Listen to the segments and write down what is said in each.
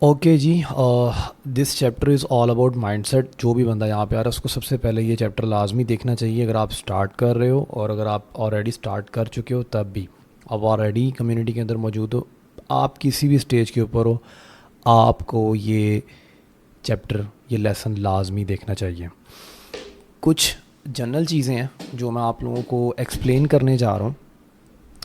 Okay جی، this chapter is all about mindset. جو بھی بندہ یہاں پہ آ رہا ہے اس کو سب سے پہلے یہ چیپٹر لازمی دیکھنا چاہیے اگر آپ اسٹارٹ کر رہے ہو، اور اگر آپ آلریڈی اسٹارٹ کر چکے ہو تب بھی اب آلریڈی کمیونٹی کے اندر موجود ہو، آپ کسی بھی اسٹیج کے اوپر ہو، آپ کو یہ چیپٹر، یہ لیسن لازمی دیکھنا چاہیے. کچھ جنرل چیزیں ہیں جو میں آپ لوگوں کو ایکسپلین کرنے جا رہا ہوں،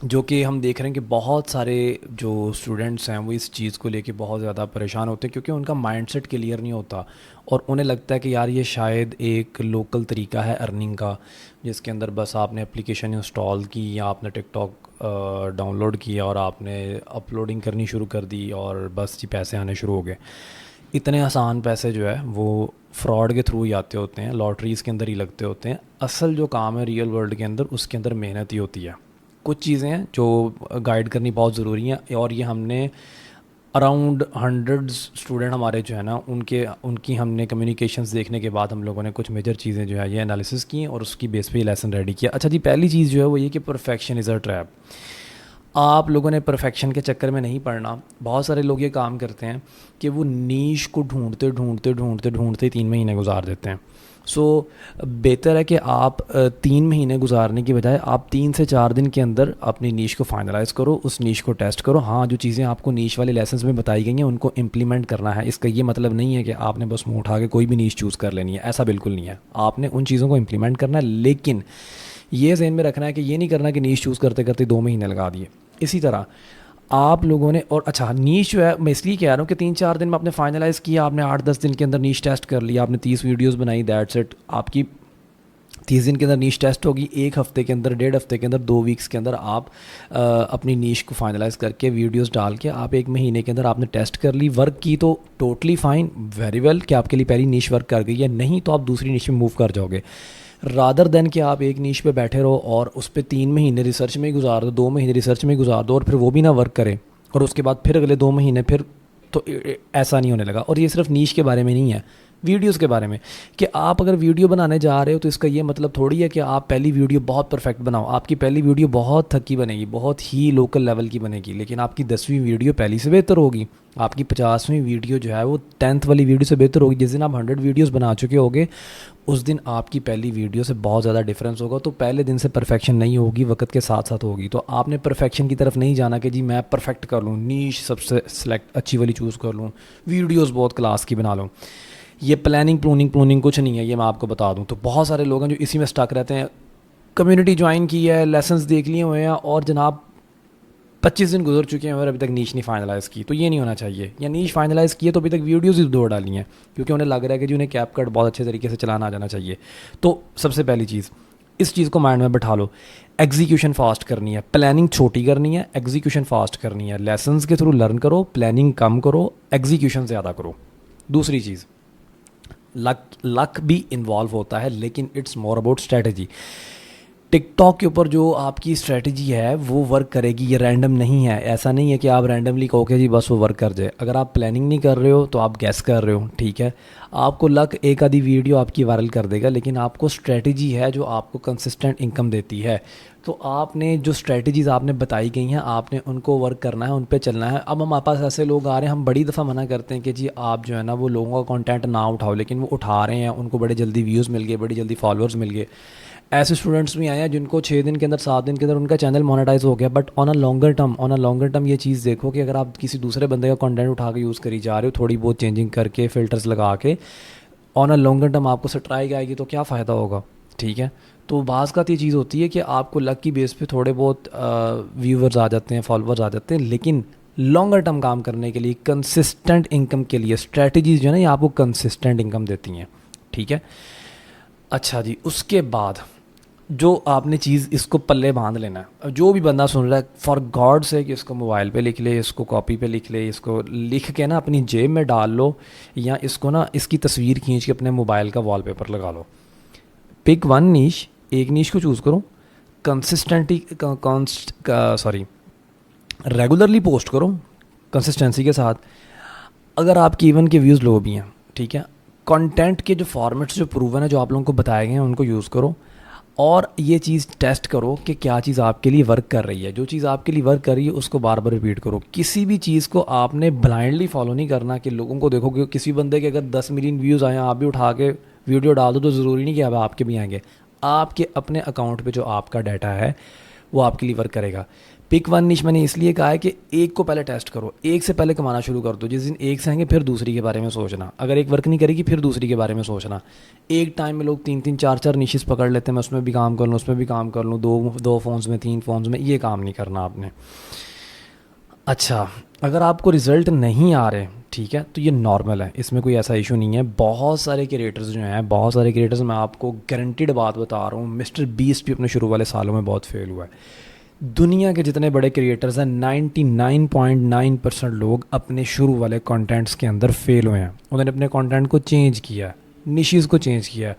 جو کہ ہم دیکھ رہے ہیں کہ بہت سارے جو اسٹوڈنٹس ہیں وہ اس چیز کو لے کے بہت زیادہ پریشان ہوتے ہیں، کیونکہ ان کا مائنڈ سیٹ کلیئر نہیں ہوتا اور انہیں لگتا ہے کہ یار یہ شاید ایک لوکل طریقہ ہے ارننگ کا، جس کے اندر بس آپ نے اپلیکیشن انسٹال کی یا آپ نے ٹک ٹاک ڈاؤن لوڈ کیا اور آپ نے اپلوڈنگ کرنی شروع کر دی اور بس جی پیسے آنے شروع ہو گئے. اتنے آسان پیسے جو ہے وہ فراڈ کے تھرو ہی آتے ہوتے ہیں، لاٹریز کے اندر ہی لگتے ہوتے ہیں. اصل جو کام ہے ریئل ورلڈ کے اندر، اس کے اندر محنت ہی ہوتی ہے. کچھ چیزیں ہیں جو گائیڈ کرنی بہت ضروری ہیں، اور یہ ہم نے اراؤنڈ ہنڈریڈز اسٹوڈنٹ ہمارے جو ہے نا ان کی ہم نے کمیونیکیشنز دیکھنے کے بعد ہم لوگوں نے کچھ میجر چیزیں جو ہے یہ انالیسس کی اور اس کی بیس پہ یہ لیسن ریڈی کیا. اچھا جی، پہلی چیز جو ہے وہ یہ کہ پرفیکشن از اے ٹریپ. آپ لوگوں نے پرفیکشن کے چکر میں نہیں پڑنا. بہت سارے لوگ یہ کام کرتے ہیں کہ وہ نیش کو ڈھونڈتے ڈھونڈتے ڈھونڈتے ڈھونڈتے 3 مہینے گزار دیتے ہیں. سو بہتر ہے کہ آپ 3 مہینے گزارنے کی بجائے آپ 3 سے 4 دن کے اندر اپنی نیش کو فائنلائز کرو، اس نیش کو ٹیسٹ کرو. ہاں، جو چیزیں آپ کو نیش والے لیسنس میں بتائی گئی ہیں ان کو امپلیمنٹ کرنا ہے. اس کا یہ مطلب نہیں ہے کہ آپ نے بس منہ اٹھا کے کوئی بھی نیش چوز کر لینی ہے، ایسا بالکل نہیں ہے. آپ نے ان چیزوں کو امپلیمنٹ کرنا ہے، لیکن یہ ذہن میں رکھنا ہے کہ یہ نہیں کرنا کہ نیش چوز کرتے کرتے 2 مہینے لگا دیے. اسی طرح آپ لوگوں نے، اور اچھا نیش جو ہے میں اس لیے کہہ رہا ہوں کہ 3-4 دن میں آپ نے فائنلائز کیا، آپ نے 8-10 دن کے اندر نیش ٹیسٹ کر لیا، آپ نے 30 ویڈیوز بنائی، دیٹس اٹ. آپ کی 30 دن کے اندر نیش ٹیسٹ ہوگی. 1 ہفتے کے اندر، 1.5 ہفتے کے اندر، 2 ویکس کے اندر آپ اپنی نیش کو فائنلائز کر کے ویڈیوز ڈال کے آپ 1 مہینے کے اندر آپ نے ٹیسٹ کر لی، ورک کی تو ٹوٹلی فائن، ویری ویل کہ آپ کے لیے پہلی نیش ورک کر گئی ہے. نہیں تو آپ دوسری نیش میں موو کر جاؤ گے. رادر دین کہ آپ ایک نیش پہ بیٹھے رہو اور اس پہ 3 مہینے ریسرچ میں گزار دو، 2 مہینے ریسرچ میں گزار دو اور پھر وہ بھی نہ ورک کرے اور اس کے بعد پھر اگلے 2 مہینے پھر، تو ایسا نہیں ہونے لگا. اور یہ صرف نیش کے بارے میں نہیں ہے، ویڈیوز کے بارے میں، کہ آپ اگر ویڈیو بنانے جا رہے ہو تو اس کا یہ مطلب تھوڑی ہے کہ آپ پہلی ویڈیو بہت پرفیکٹ بناؤ. آپ کی پہلی ویڈیو بہت تھکی بنے گی، بہت ہی لوکل لیول کی بنے گی، لیکن آپ کی 10ویں ویڈیو پہلی سے بہتر ہوگی. آپ کی 50ویں ویڈیو جو ہے وہ 10th والی ویڈیو سے بہتر ہوگی. جس دن آپ 100 ویڈیوز بنا چکے ہوگے اس دن آپ کی پہلی ویڈیو سے بہت زیادہ ڈفرینس ہوگا. تو پہلے دن سے پرفیکشن نہیں ہوگی، وقت کے ساتھ ساتھ ہوگی. تو آپ نے پرفیکشن کی طرف نہیں جانا کہ جی میں پرفیکٹ کر لوں، نیش سب سے سلیکٹ اچھی والی چوز کر لوں، ویڈیوز بہت کلاس کی بنا لوں. یہ پلاننگ کچھ نہیں ہے، یہ میں آپ کو بتا دوں. تو بہت سارے لوگ ہیں جو اسی میں اسٹک رہتے ہیں. کمیونٹی جوائن کی ہے، لیسنس دیکھ لیے ہوئے ہیں اور جناب 25 دن گزر چکے ہیں اور ابھی تک نیش نہیں فائنلائز کی. تو یہ نہیں ہونا چاہیے. یا نیش فائنلائز کی ہے تو ابھی تک ویڈیوز ہی 2 ڈالی ہیں کیونکہ انہیں لگ رہا ہے کہ جی انہیں کیپ کٹ بہت اچھے طریقے سے چلانا آ جانا چاہیے. تو سب سے پہلی چیز اس چیز کو مائنڈ میں بٹھا لو، ایگزیکیوشن فاسٹ کرنی ہے. پلاننگ چھوٹی کرنی ہے، ایگزیکیوشن فاسٹ کرنی ہے. لیسنس کے تھرو لرن کرو، پلاننگ کم کرو، ایگزیکیوشن زیادہ کرو. دوسری چیز، لک بھی انوالو ہوتا ہے لیکن it's more about strategy. TikTok کے اوپر جو آپ کی اسٹریٹجی ہے وہ ورک کرے گی، یہ رینڈم نہیں ہے. ایسا نہیں ہے کہ آپ رینڈملی کہو کہ جی بس وہ ورک کر جائے. اگر آپ پلاننگ نہیں کر رہے ہو تو آپ گیس کر رہے ہو، ٹھیک ہے. آپ کو لک ایک آدھی ویڈیو آپ کی وائرل کر دے گا، لیکن آپ کو اسٹریٹجی ہے جو آپ کو کنسسٹنٹ انکم دیتی ہے. تو آپ نے جو اسٹریٹجیز آپ نے بتائی گئی ہیں آپ نے ان کو ورک کرنا ہے، ان پہ چلنا ہے. اب ہمارے پاس ایسے لوگ آ رہے ہیں، ہم بڑی دفعہ منع کرتے ہیں کہ جی آپ جو ہے نا وہ لوگوں کا کانٹینٹ نہ اٹھاؤ، لیکن وہ اٹھا رہے ہیں، ان کو بڑے جلدی ویوز مل گئے، بڑی جلدی فالوورز مل گئے. ایسے اسٹوڈنٹس بھی آئے ہیں جن کو 6 دن کے اندر، 7 دن کے اندر ان کا چینل مونیٹائز ہو گیا. But on a longer term یہ چیز دیکھو کہ اگر آپ کسی دوسرے بندے کا کنٹینٹ اٹھا کے یوز کری جا رہے ہو، تھوڑی بہت چینجنگ کر کے، فلٹرز لگا کے، آن اے لانگر ٹرم آپ کو سٹرائک آئے گی تو کیا فائدہ ہوگا، ٹھیک ہے. تو بعض کا یہ چیز ہوتی ہے کہ آپ کو لک کی بیس پہ تھوڑے بہت ویورز آ جاتے ہیں، فالوورز آ جاتے ہیں، لیکن لانگر ٹرم کام کرنے کے لیے، کنسسٹنٹ انکم کے لیے اسٹریٹجیز جو ہے نا یہ آپ کو کنسسٹنٹ انکم دیتی ہیں، ٹھیک ہے. اچھا جی، اس کے بعد جو آپ نے چیز اس کو پلے باندھ لینا ہے. جو بھی بندہ سن رہا ہے فار گاڈ سے کہ اس کو موبائل پہ لکھ لے، اس کو کاپی پہ لکھ لے، اس کو لکھ کے نا اپنی جیب میں ڈال لو، یا اس کو نا اس کی تصویر کھینچ کے اپنے موبائل کا وال پیپر لگا لو. پک 1 نیش، ایک نیش کو چوز کرو، ریگولرلی پوسٹ کرو کنسسٹنسی کے ساتھ. اگر آپ کی ایون کے ویوز لو بھی ہیں، ٹھیک ہے، کنٹینٹ کے جو فارمیٹس جو پروون ہیں جو آپ لوگوں کو بتائے گئے ہیں ان کو یوز کرو. اور یہ چیز ٹیسٹ کرو کہ کیا چیز آپ کے لیے ورک کر رہی ہے. جو چیز آپ کے لیے ورک کر رہی ہے اس کو بار بار ریپیٹ کرو. کسی بھی چیز کو آپ نے بلائنڈلی فالو نہیں کرنا کہ لوگوں کو دیکھو کہ کسی بندے کے اگر 10 ملین ویوز آئیں آپ بھی اٹھا کے ویڈیو ڈال دو تو ضروری نہیں کہ اب آپ کے بھی آئیں گے. آپ کے اپنے اکاؤنٹ پہ جو آپ کا ڈیٹا ہے وہ آپ کے لیے ورک کرے گا. پک ون نش میں نے اس لیے کہا ہے کہ ایک کو پہلے ٹیسٹ کرو, ایک سے پہلے کمانا شروع کر دو. جس دن ایک سے آئیں گے پھر دوسری کے بارے میں سوچنا, اگر ایک ورک نہیں کرے گی پھر دوسری کے بارے میں سوچنا. ایک ٹائم میں لوگ 3 4 4 نیشز پکڑ لیتے ہیں, میں اس میں بھی کام کر لوں, اس میں بھی کام کر لوں, دو فونز میں 3 فونز میں, یہ کام نہیں کرنا آپ نے. اچھا, اگر آپ کو رزلٹ نہیں آ رہے, ٹھیک ہے, تو یہ نارمل ہے, اس میں کوئی ایسا ایشو نہیں ہے. بہت سارے کریٹرز جو ہیں, بہت سارے کریٹرز, میں آپ کو گارنٹیڈ بات بتا رہا ہوں, مسٹر بیسٹ بھی اپنے شروع والے سالوں میں بہت فیل ہوا ہے. دنیا کے جتنے بڑے کریٹرز ہیں 99.9% لوگ اپنے شروع والے کانٹینٹس کے اندر فیل ہوئے ہیں. انہوں نے اپنے کانٹینٹ کو چینج کیا ہے, نیشز کو چینج کیا ہے.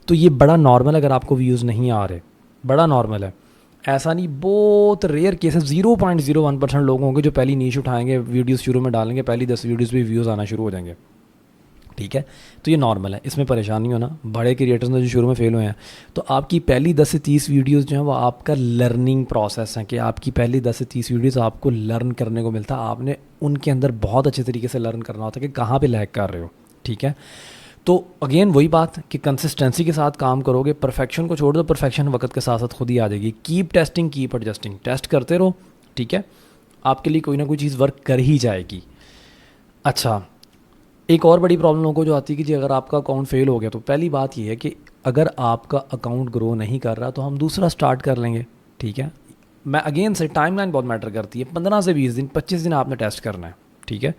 تو یہ بڑا نارمل ہے اگر آپ کو ویوز نہیں آ رہے, بڑا نارمل ہے. ایسا نہیں, بہت ریئر کیسز 0.01% لوگ ہوں گے جو پہلی نیش اٹھائیں گے, ویڈیوز شروع میں ڈالیں گے, پہلی 10 ویڈیوز بھی ویوز آنا شروع ہو جائیں گے. ٹھیک ہے, تو یہ نارمل ہے, اس میں پریشان نہیں ہونا. بڑے کریٹرز نے جو شروع میں فیل ہوئے ہیں, تو آپ کی پہلی 10 سے 30 ویڈیوز جو ہیں وہ آپ کا لرننگ پروسیس ہیں, کہ آپ کی پہلی 10 سے 30 ویڈیوز آپ کو لرن کرنے کو ملتا ہے. آپ نے ان کے اندر بہت اچھے طریقے سے لرن کرنا ہوتا ہے کہ کہاں پہ لیگ کر رہے ہو. ٹھیک ہے, تو اگین وہی بات کہ کنسسٹنسی کے ساتھ کام کرو گے. پرفیکشن کو چھوڑ دو, پرفیکشن وقت کے ساتھ ساتھ خود ہی آ جائے گی. Keep testing, keep adjusting, test کرتے رہو. ٹھیک ہے, آپ کے لیے کوئی نہ کوئی چیز ورک کر ہی جائے گی. اچھا, ایک اور بڑی پرابلم لوگوں کو جو آتی ہے کہ جی اگر آپ کا اکاؤنٹ فیل ہو گیا, تو پہلی بات یہ ہے کہ اگر آپ کا اکاؤنٹ گرو نہیں کر رہا تو ہم دوسرا سٹارٹ کر لیں گے. ٹھیک ہے, میں اگین سے ٹائم لائن بہت میٹر کرتی ہے. 15 سے 20 دن 25 دن آپ نے ٹیسٹ کرنا ہے. ٹھیک ہے,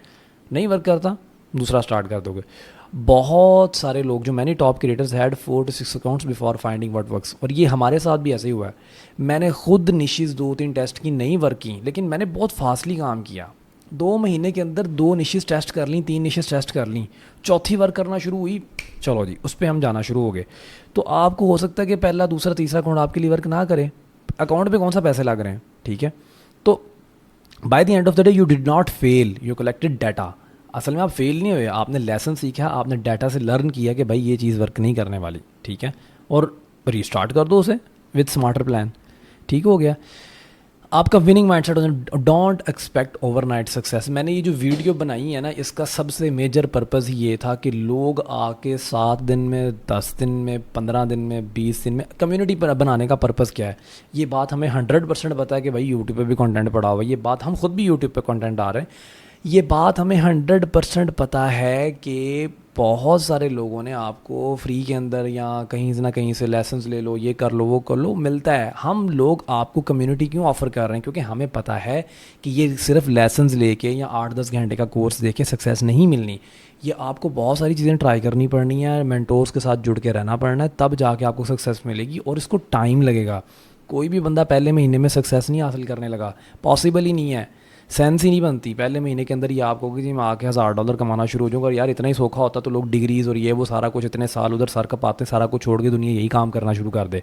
نہیں ورک کرتا دوسرا سٹارٹ کر دو گے. بہت سارے لوگ جو میں نے top creators had 4 to 6 accounts before finding what works, اور یہ ہمارے ساتھ بھی ایسے ہی ہوا ہے. میں نے خود نیشز 2-3 ٹیسٹ کی, نہیں ورک کی, لیکن میں نے بہت فاسٹلی کام کیا. 2 مہینے کے اندر 2 نیشز ٹیسٹ کر لیں, 3 نیشز ٹیسٹ کر لیں, چوتھی ورک کرنا شروع ہوئی, چلو جی اس پہ ہم جانا شروع ہو گئے. تو آپ کو ہو سکتا ہے کہ پہلا دوسرا تیسرا اکاؤنٹ آپ کے لیے ورک نہ کرے, اکاؤنٹ پہ کون سا پیسے لگ رہے ہیں. ٹھیک ہے, تو by the end of the day you did not fail, you collected data. اصل میں آپ فیل نہیں ہوئے, آپ نے لیسن سیکھا, آپ نے ڈیٹا سے لرن کیا کہ بھائی یہ چیز ورک نہیں کرنے والی. ٹھیک ہے, اور ریسٹارٹ کر دو اسے وتھ اسمارٹر پلان. ٹھیک ہو گیا, آپ کا winning mindset. Don't expect overnight success. میں نے یہ جو ویڈیو بنائی ہے نا, اس کا سب سے میجر پرپز یہ تھا کہ لوگ آ کے 7 دن میں, 10 دن میں, 15 دن میں, 20 دن میں کمیونٹی بنانے کا پرپز کیا ہے. یہ بات ہمیں 100% پتہ ہے کہ بھائی یوٹیوب پہ بھی کانٹینٹ پڑا ہوا ہے. یہ بات ہم خود بھی یوٹیوب پہ کانٹینٹ ڈال رہے ہیں. یہ بات ہمیں 100% پتہ ہے کہ بہت سارے لوگوں نے آپ کو فری کے اندر یا کہیں سے نہ کہیں سے لیسنز لے لو, یہ کر لو, وہ کر لو, ملتا ہے. ہم لوگ آپ کو کمیونٹی کیوں آفر کر رہے ہیں, کیونکہ ہمیں پتہ ہے کہ یہ صرف لیسنز لے کے یا 8-10 گھنٹے کا کورس دے کے سکسیس نہیں ملنی. یہ آپ کو بہت ساری چیزیں ٹرائی کرنی پڑنی ہے, مینٹورس کے ساتھ جڑ کے رہنا پڑنا ہے, تب جا کے آپ کو سکسیس ملے گی. اور اس کو ٹائم لگے گا. کوئی بھی بندہ پہلے مہینے میں سکسیس نہیں حاصل کرنے لگا, پاسبل ہی نہیں ہے, سینس ہی نہیں بنتی. پہلے مہینے کے اندر یہ آپ کو کہ جی میں آ کے $1000 کمانا شروع ہو جاؤں گا. یار اتنا ہی سوکھا ہوتا تو لوگ ڈگریز اور یہ وہ سارا کچھ اتنے سال ادھر سر کپاتے, سارا کچھ چھوڑ کے دنیا یہی کام کرنا شروع کر دے.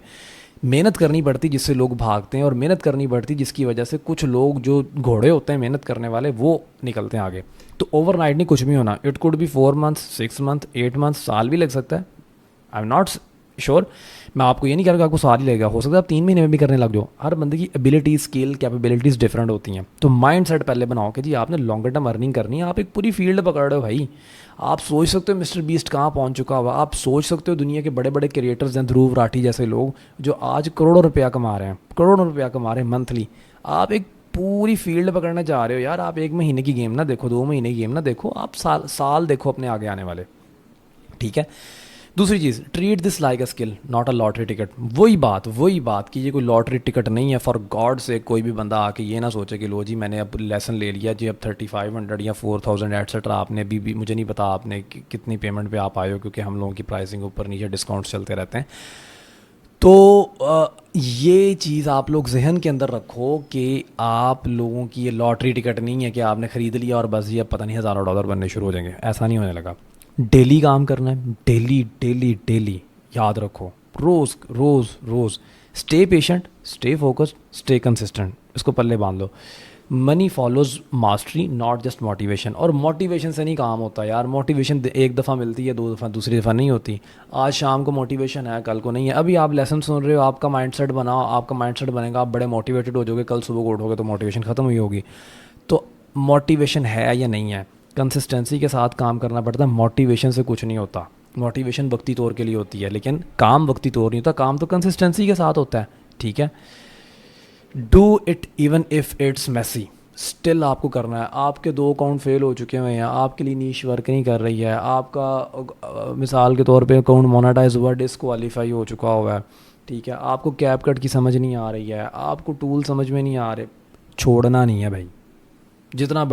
محنت کرنی پڑتی جس سے لوگ بھاگتے ہیں, اور محنت کرنی پڑتی جس کی وجہ سے کچھ لوگ جو گھوڑے ہوتے ہیں محنت کرنے والے وہ نکلتے ہیں آگے. تو اوور نائٹ نہیں کچھ بھی ہونا. It could be 4 months, 6 months, 8 months, سال بھی لگ سکتا ہے. آئی ایم ناٹ شیور, میں آپ کو یہ نہیں کہہ رہا کہ آپ کو سال ہی لگے گا, ہو سکتا ہے آپ 3 مہینے میں بھی کرنے لگ جاؤ. ہر بندے کی ایبلٹی, اسکل, کیپیبلٹیز ڈفرینٹ ہوتی ہیں. تو مائنڈ سیٹ پہلے بناؤ کہ جی آپ نے لانگر ٹرم ارننگ کرنی ہے. آپ ایک پوری فیلڈ پکڑ رہے ہو بھائی. آپ سوچ سکتے ہو مسٹر بیسٹ کہاں پہنچ چکا ہوا, آپ سوچ سکتے ہو دنیا کے بڑے بڑے کریٹرز ہیں, دھروو راٹھی جیسے لوگ جو آج کروڑوں روپیہ کما رہے ہیں, کروڑوں روپیہ کما رہے ہیں منتھلی. آپ ایک پوری فیلڈ پکڑنے جا رہے ہو. یار آپ 1 مہینے کی گیم نہ دیکھو, 2 مہینے کی گیم نہ دیکھو, آپ سال دیکھو اپنے آگے آنے والے. ٹھیک ہے, دوسری چیز, treat this like a skill not a lottery ticket. وہی بات کہ یہ کوئی لاٹری ٹکٹ نہیں ہے. فار گاڈ سے کوئی بھی بندہ آ کے یہ نہ سوچے کہ لو جی میں نے اب لیسن لے لیا جی, اب 3500 یا 4000 ایٹسٹرا. آپ نے بھی مجھے نہیں پتا آپ نے کتنی پیمنٹ پہ آپ آئے ہو, کیونکہ ہم لوگوں کی پرائسنگ اوپر نیچے ڈسکاؤنٹ چلتے رہتے ہیں. تو یہ چیز آپ لوگ ذہن کے اندر رکھو کہ آپ لوگوں کی یہ لاٹری ٹکٹ نہیں ہے کہ آپ نے خرید لیا اور بس یہ اب پتہ نہیں $1000 بننے شروع ہو جائیں گے. ایسا نہیں ہونے لگا. ڈیلی کام کرنا ہے, ڈیلی یاد رکھو, روز. Stay patient, stay focused, stay consistent. اس کو پلے باندھ لو. Money follows mastery not just motivation. اور موٹیویشن سے نہیں کام ہوتا یار. موٹیویشن ایک دفعہ ملتی ہے, 2 دفعہ, دوسری دفعہ نہیں ہوتی. آج شام کو موٹیویشن ہے, کل کو نہیں ہے. ابھی آپ لیسن سن رہے ہو, آپ کا مائنڈ سیٹ بناؤ, آپ کا مائنڈ سیٹ بنے گا, آپ بڑے موٹیویٹڈ ہو جاؤ گے, کل صبح کو اٹھو گے تو موٹیویشن ختم ہوئی ہوگی. تو موٹیویشن ہے یا نہیں ہے, کنسسٹنسی کے ساتھ کام کرنا پڑتا ہے. موٹیویشن سے کچھ نہیں ہوتا. موٹیویشن وقتی طور کے لیے ہوتی ہے, لیکن کام وقتی طور نہیں ہوتا. کام تو کنسسٹنسی کے ساتھ ہوتا ہے. ٹھیک ہے, do it even if it's messy. Still آپ کو کرنا ہے. آپ کے 2 اکاؤنٹ فیل ہو چکے ہوئے ہیں, آپ کے لیے نیش ورک نہیں کر رہی ہے, آپ کا مثال کے طور پہ اکاؤنٹ مونیٹائز ہوا, ڈسکوالیفائی ہو چکا ہوا ہے. ٹھیک ہے, آپ کو کیپ کٹ کی سمجھ نہیں آ رہی ہے, آپ کو ٹول سمجھ میں نہیں آ رہے, چھوڑنا نہیں ہے بھائی. جتنا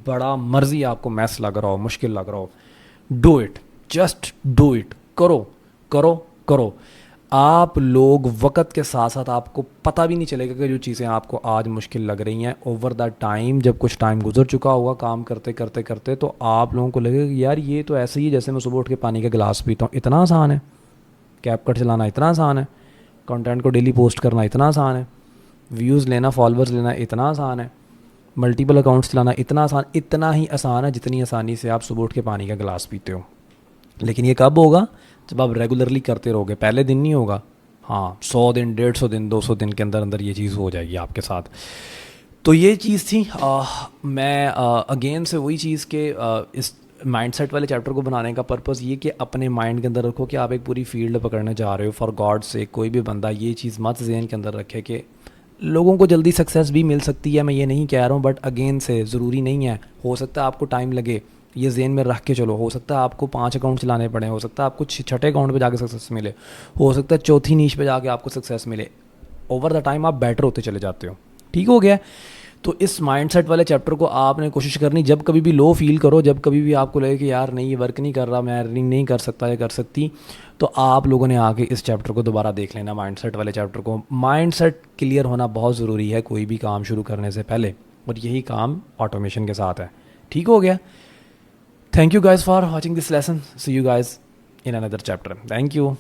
بڑا مرضی آپ کو میس لگ رہا ہو, مشکل لگ رہا ہو, do it, just do it. کرو کرو کرو. آپ لوگ وقت کے ساتھ ساتھ آپ کو پتہ بھی نہیں چلے گا کہ جو چیزیں آپ کو آج مشکل لگ رہی ہیں, اوور دا ٹائم جب کچھ ٹائم گزر چکا ہوگا کام کرتے کرتے کرتے, تو آپ لوگوں کو لگے گا کہ یار یہ تو ایسے ہی جیسے میں صبح اٹھ کے پانی کا گلاس پیتا ہوں. اتنا آسان ہے, کیپ کٹ چلانا اتنا آسان ہے, کنٹینٹ کو ڈیلی پوسٹ کرنا اتنا آسان ہے, ویوز لینا, فالوورز لینا اتنا آسان ہے, ملٹیپل اکاؤنٹس چلانا اتنا آسان, اتنا ہی آسان ہے جتنی آسانی سے آپ صبح اٹھ کے پانی کا گلاس پیتے ہو. لیکن یہ کب ہوگا؟ جب آپ ریگولرلی کرتے رہو گے. پہلے دن نہیں ہوگا. ہاں 100 دن, 150 دن, 200 دن کے اندر اندر یہ چیز ہو جائے گی آپ کے ساتھ. تو یہ چیز تھی. میں اگین سے وہی چیز کہ اس مائنڈ سیٹ والے چیپٹر کو بنانے کا پرپز یہ کہ اپنے مائنڈ کے اندر رکھو کہ آپ ایک پوری فیلڈ پکڑنے جا رہے ہو. فار گاڈ سے کوئی بھی بندہ یہ چیز مت ذہن کے اندر رکھے کہ لوگوں کو جلدی سکسیس بھی مل سکتی ہے. میں یہ نہیں کہہ رہا ہوں, بٹ اگین سے ضروری نہیں ہے. ہو سکتا ہے آپ کو ٹائم لگے, یہ ذہن میں رکھ کے چلو. ہو سکتا ہے آپ کو 5 اکاؤنٹ چلانے پڑیں, ہو سکتا ہے آپ کو 6 اکاؤنٹ پہ جا کے سکسیس ملے, ہو سکتا ہے 4تھی نیش پہ جا کے آپ کو سکسیس ملے. اوور دا ٹائم آپ بیٹر ہوتے چلے جاتے ہو. ٹھیک ہو گیا. تو اس مائنڈ سیٹ والے چیپٹر کو آپ نے کوشش کرنی, جب کبھی بھی لو فیل کرو, جب کبھی بھی آپ کو لگے کہ یار نہیں یہ ورک نہیں کر رہا, میں ارننگ نہیں کر سکتا یا کر سکتی, تو آپ لوگوں نے آ کے اس چیپٹر کو دوبارہ دیکھ لینا, مائنڈ سیٹ والے چیپٹر کو. مائنڈ سیٹ کلیئر ہونا بہت ضروری ہے کوئی بھی کام شروع کرنے سے پہلے, اور یہی کام آٹومیشن کے ساتھ ہے. ٹھیک ہو گیا. Thank you guys for watching this lesson. See you guys in another chapter. Thank you.